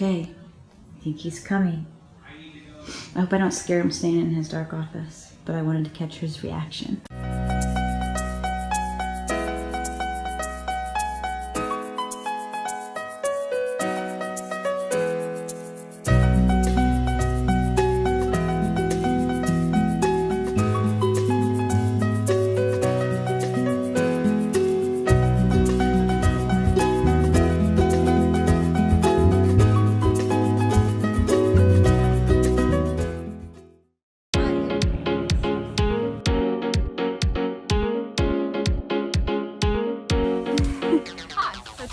okay. I think he's coming. I hope I don't scare him staying in his dark office, but I wanted to catch his reaction.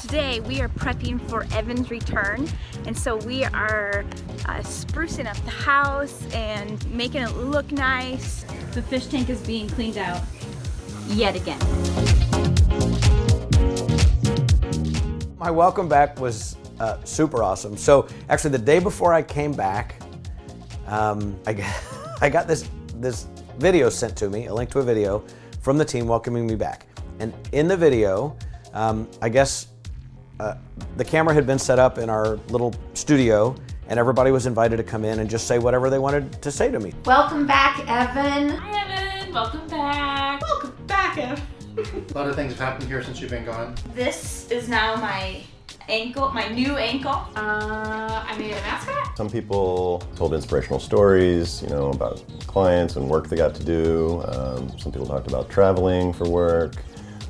Today we are prepping for Evan's return, and so we are sprucing up the house and making it look nice. The fish tank is being cleaned out yet again. My welcome back was super awesome. So actually the day before I came back, I got this video sent to me, a link to a video from the team welcoming me back. And in the video, I guess the camera had been set up in our little studio, and everybody was invited to come in and just say whatever they wanted to say to me. Welcome back, Evan. Hi, Evan. Welcome back. Welcome back, Evan. A lot of things have happened here since you've been gone. This is now my ankle, my new ankle. I made a mascot. Some people told inspirational stories, about clients and work they got to do. Some people talked about traveling for work.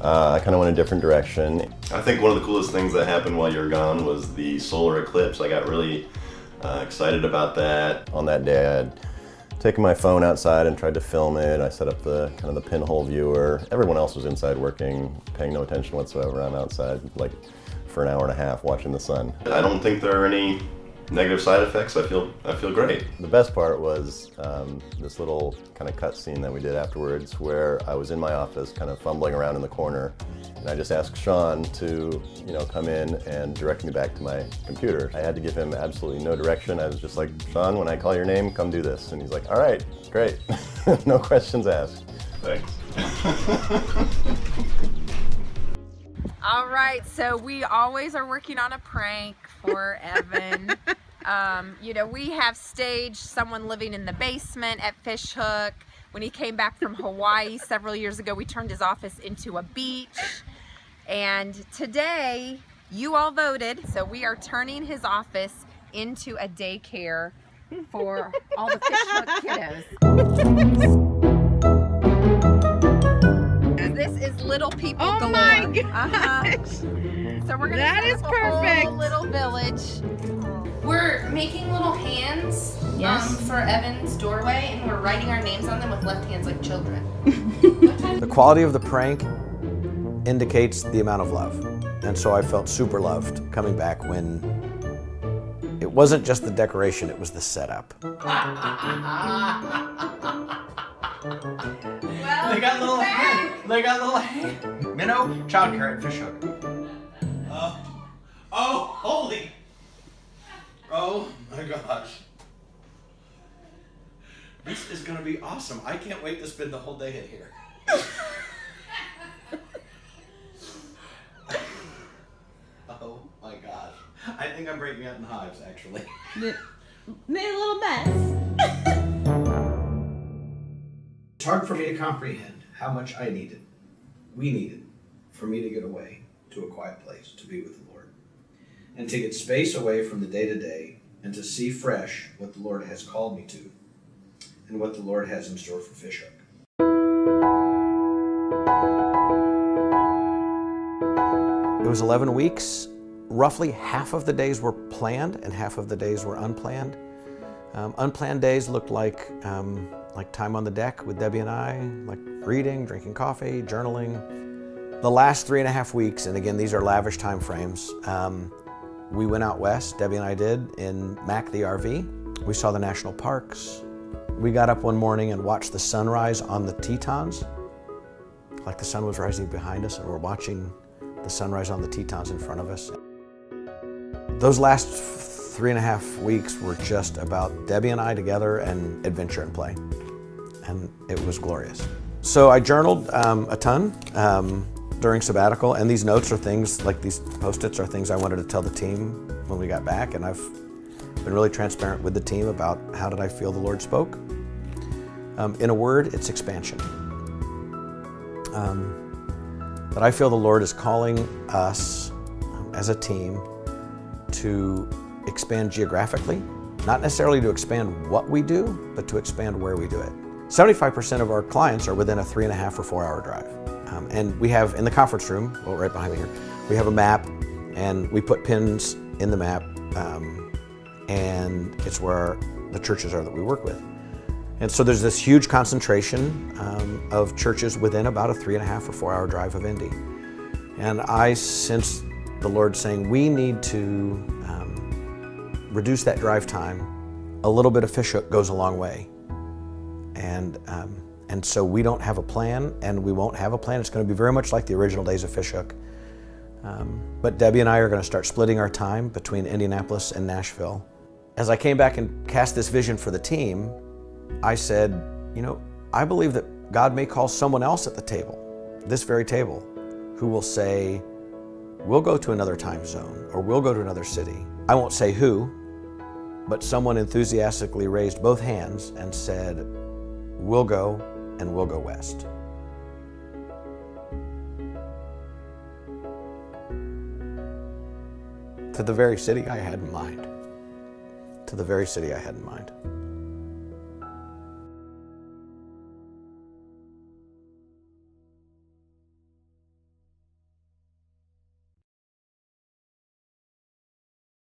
I kind of went a different direction. I think one of the coolest things that happened while you were gone was the solar eclipse. I got really excited about that. On that day, I had taken my phone outside and tried to film it. I set up the pinhole viewer. Everyone else was inside working, paying no attention whatsoever. I'm outside like for an hour and a half watching the sun. I don't think there are any negative side effects. I feel great. The best part was this little kind of cut scene that we did afterwards, where I was in my office kind of fumbling around in the corner, and I just asked Sean to come in and direct me back to my computer. I had to give him absolutely no direction. I was just like, Sean, when I call your name, come do this. And he's like, all right, great. No questions asked. Thanks. All right, so we always are working on a prank for Evan. We have staged someone living in the basement at Fishhook. When he came back from Hawaii several years ago, we turned his office into a beach. And today, you all voted, so we are turning his office into a daycare for all the Fishhook kiddos. This is little people galore. Oh my gosh. So we're gonna That is set up perfect. a whole little village. We're making little hands for Evan's doorway, and we're writing our names on them with left hands like children. The quality of the prank indicates the amount of love. And so I felt super loved coming back when it wasn't just the decoration, it was the setup. Well, They got little hand. They got little hand. Minnow, childcare at Fishhook. Oh, holy. Oh my gosh. This is gonna be awesome. I can't wait to spend the whole day in here. Oh my gosh. I think I'm breaking out in hives, actually. Made a little mess. It's hard for me to comprehend how much we needed, for me to get away to a quiet place, to be with the Lord, and to get space away from the day-to-day, and to see fresh what the Lord has called me to, and what the Lord has in store for Fishhook. It was 11 weeks. Roughly half of the days were planned and half of the days were unplanned. Unplanned days looked like time on the deck with Debbie and I, like reading, drinking coffee, journaling. The last 3.5 weeks, and again, these are lavish time frames, we went out west, Debbie and I did, in Mac the RV. We saw the national parks. We got up one morning and watched the sunrise on the Tetons. Like the sun was rising behind us and we're watching the sunrise on the Tetons in front of us. Those last 3.5 weeks were just about Debbie and I together and adventure and play. And it was glorious. So I journaled a ton during sabbatical, and these notes are things, like these Post-its are things I wanted to tell the team when we got back, and I've been really transparent with the team about how did I feel the Lord spoke. In a word, it's expansion. That I feel the Lord is calling us as a team to expand geographically, not necessarily to expand what we do, but to expand where we do it. 75% of our clients are within a 3.5 or 4 hour drive. And we have in the conference room, well, right behind me here, we have a map and we put pins in the map and it's where the churches are that we work with. And so there's this huge concentration of churches within about a 3.5 or 4 hour drive of Indy. And I sense the Lord saying we need to reduce that drive time. A little bit of Fishhook goes a long way. And so we don't have a plan, and we won't have a plan. It's going to be very much like the original days of Fishhook. But Debbie and I are going to start splitting our time between Indianapolis and Nashville. As I came back and cast this vision for the team, I said, you know, I believe that God may call someone else at the table, this very table, who will say, we'll go to another time zone, or we'll go to another city. I won't say who, but someone enthusiastically raised both hands and said, we'll go, and we'll go west. To the very city I had in mind. To the very city I had in mind.